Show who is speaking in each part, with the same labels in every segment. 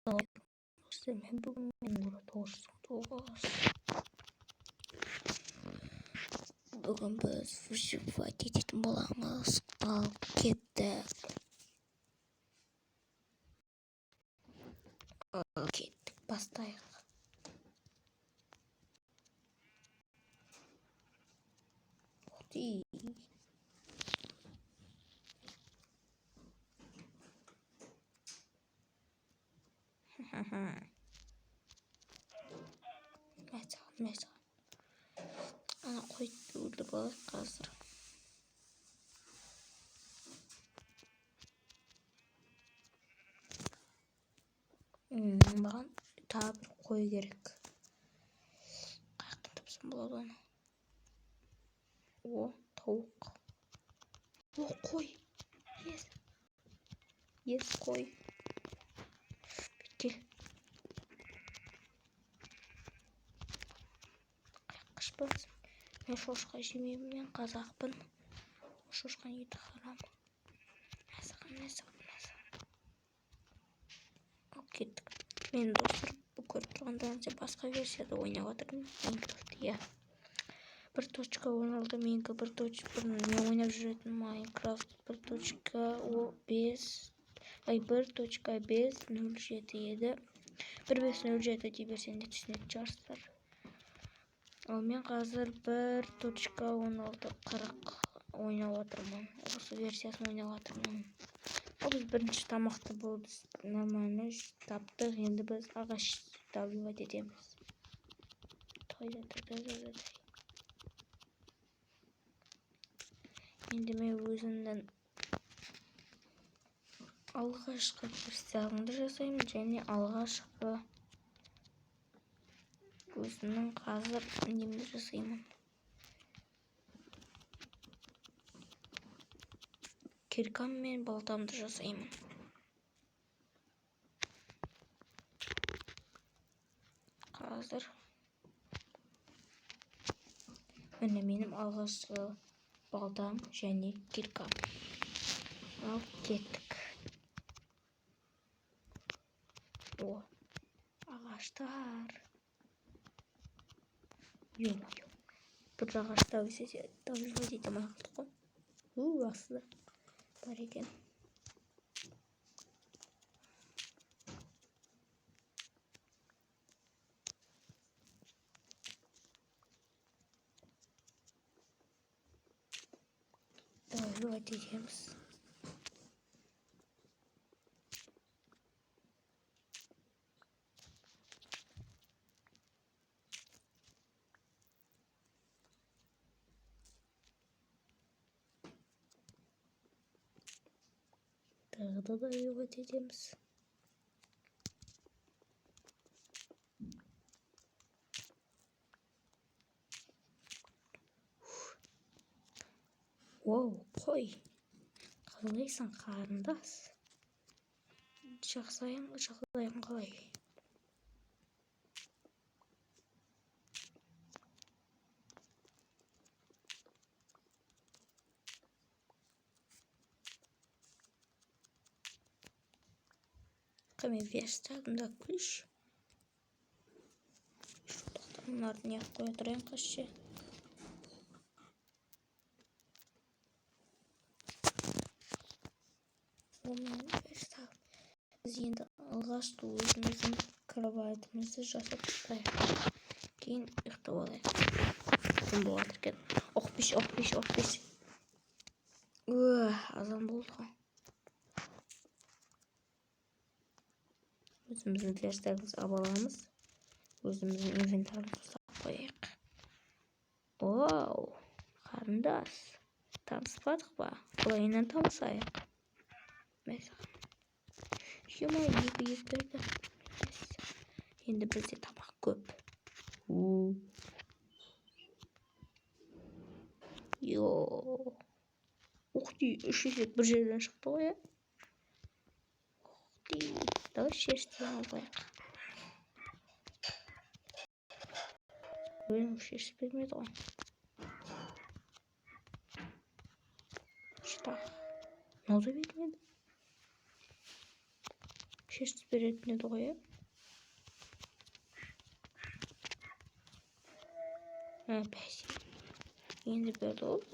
Speaker 1: мен бүгін бүгін біз выживать ететін боламыз. Ал кеттік. Бастайық. Mesela. Ана қойды өлдіріп алайық қазір. Маған тағы бір қой керек. Қаяқтан тапсам болады оны. О, тауық. О, қой. Ес қой. Бітке. Қашпасын. Мен шошқа жемеймін, мен қазақпын. Шошқаны еті харам. Мәсіған. Ал кеттік. Мен достар көріп тұрғандарыңызша басқа версияда ойнап жатырмын. Майнкрафтты, иә. 1.16 менікі 1.1 мен ойнап жүретін Майнкрафт 1.5.07 еді. 1.5.07 дей берсеңдер түсінетін шығарсыздар. Ал мен қазір 1.16.40 ойнап жатырмын. Осы версиясын ойнап жатырмын. Ол біз бірінші тамақты болды. Нормально таптық. Енді біз ағаш добывать етеміз. Енді мен өзімнің алғашқы версиямды жасаймын және алғашқы өзімнің қазір немді жасаймын. Киркам мен балтамды жасаймын. Қазір міне менің алғашқы балтам және киркам. Ал кеттік. О, ағаштар. Бір ағашта өсесе добывать ете алмай қалдық қой. Астында бар екен. Добывать етеміз. Тағы да добывать етеміз. Оу, қой. Қалайсың, қарындас? Жағдайың қалай? Мен верстагымда күш. Бұларды неғып қоя тұрайын қашшы. Біз енді алғашқы өзіміздің кроватімізді жасап тұрайық. Кейін ұйықтап алайық. Күн болады екен. Оқпеш. Азан болды ғой. Өзіміздің верстагымызды абаламыз. Өзіміздің инвентарымызды ұстап қояйық. Оу, қарындас. Таныспадық ба? Құлайынан танысайық. Мәсіған. Шема екі берді. Енді бізде тамақ көп. Ухти, үш есек бір жерден шықты ғой. Ухти, давай шерстен алайық. Бөлім шерст бермеді ғой. Что? Ноды бермеді. шешіп беретін еді ғой, бәсе. Енді берді ғой.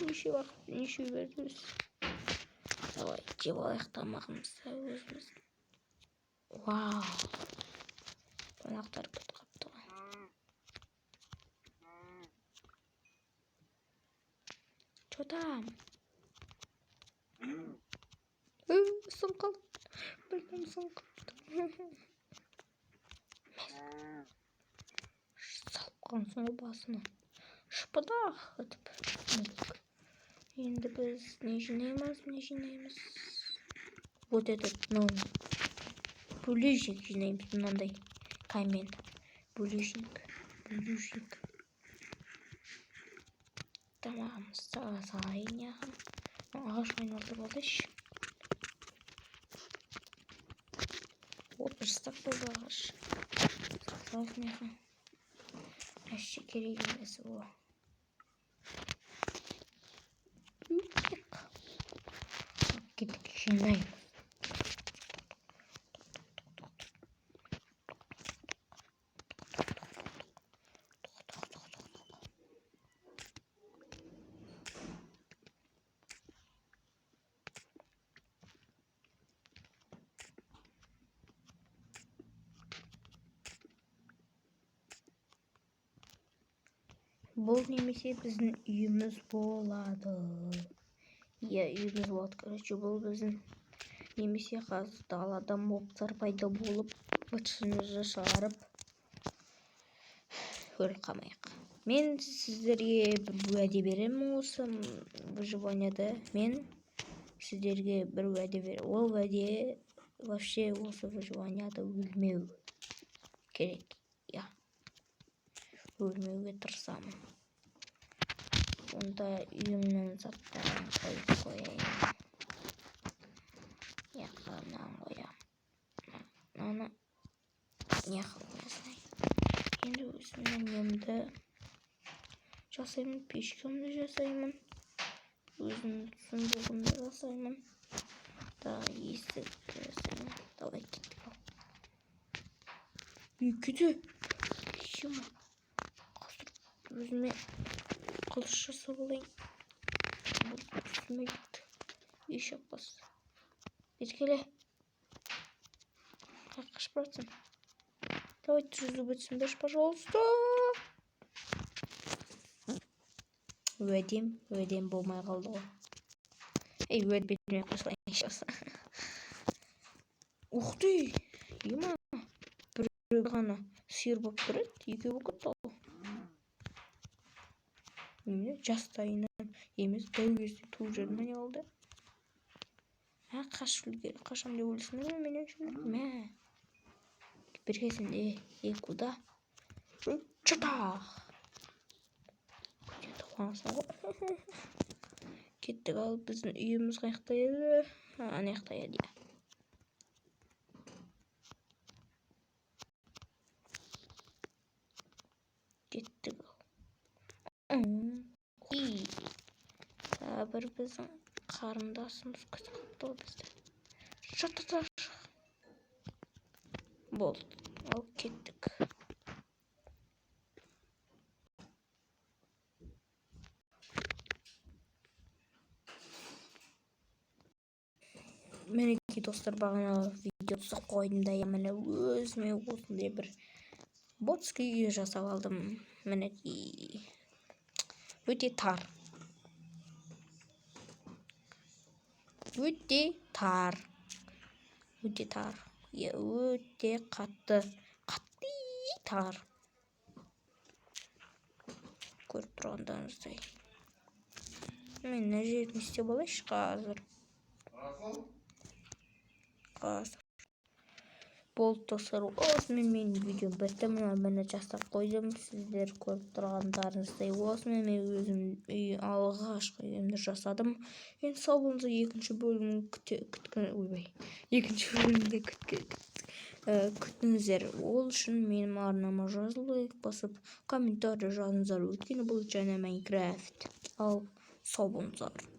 Speaker 1: Неше уақыт, неше берді біз. Давай, жеп алайық тамағымызды өзіміз. Вау. Қонақтар күт қапты ғой. Че там? Сон қалды. Білдім, сон қалды. Салып қалған басына. Шыпыдақ етіп. Енді біз не жинаймыз? Вот этот, булыжник жинаймыз, мынандай камень. Булыжник. Тамағымызды салайын яғын. Ағаш айналдырып алайыншы. Жыстақ болды ағаш. Салайық неғын. Әші керек емес ол. Кетік жинаймыз. Бұл немесе біздің үйіміз болады. Үйіміз болады. Короче, бұл біздің немесе қазір далада мобтар пайда болып, бытшымызды шығарып өліп қалмайық. Мен сіздерге бір уәде беремін осы выживанияда. Мен сіздерге бір уәде беремін. Ол уәде вообще осы выживанияда өлмеу керек. Өлмеуге тырысамын. Онда үйімнің заттарын қойып қояйын. Яқынан қоям. Мынаны неғыл қойсай. Енді өзімнің емді жасаймын, пешкемді жасаймын. Өзімнің сундығымды жасаймын. Да, есік жасаймын. Давай кеттік ал. Екіде. Шема. Өзіме қылыш жасап алайын. Үстіме кетті. Еш аппас. Беткеле. Қашып баратсың. Давай жүзіп өтсін, пожалуйста. Уәдем болмай қалды ғой. Уәд бермей қосылайын шасы. Ух ты! Ема. Бір ғана сиыр болып тұрады. Екеу болып кетті. Жастайынан емес, дәу кезде туып жүрдім не болды? Қашам деп ойлайсың ба мен үшін? Мә. Беркесін куда? Чатах. Кеттік ал, біздің үйіміз қаяқта еді? Анаяқта еді. Кеттік ал. Бір біздің қарындасымыз күтіп қапты ғой бізді. Шататаш. Болды. Ал кеттік. Мінекей достар, бағана видео түсіп қойдым да, міне өзіме осындай бір ботский үй жасап алдым. Мінекей өте тар. Өте қатты тар. Көріп тұрғандарыңыздай. Мен мына жерін істеп алайыншы қазір. Болды достар, осымен менің видеом бітті. Мына жасап қойдым. Сіздер көріп тұрғандарыңыздай осымен мен өзім алғашқы үйімді жасадым. Енді сау болыңыздар, екінші бөлімде күтіңіздер. Ол үшін менің арнама жазылып басып комментарий жазыңыздар. Өйткені бұл жаңа Майнкрафт. Ал сау болыңыздар.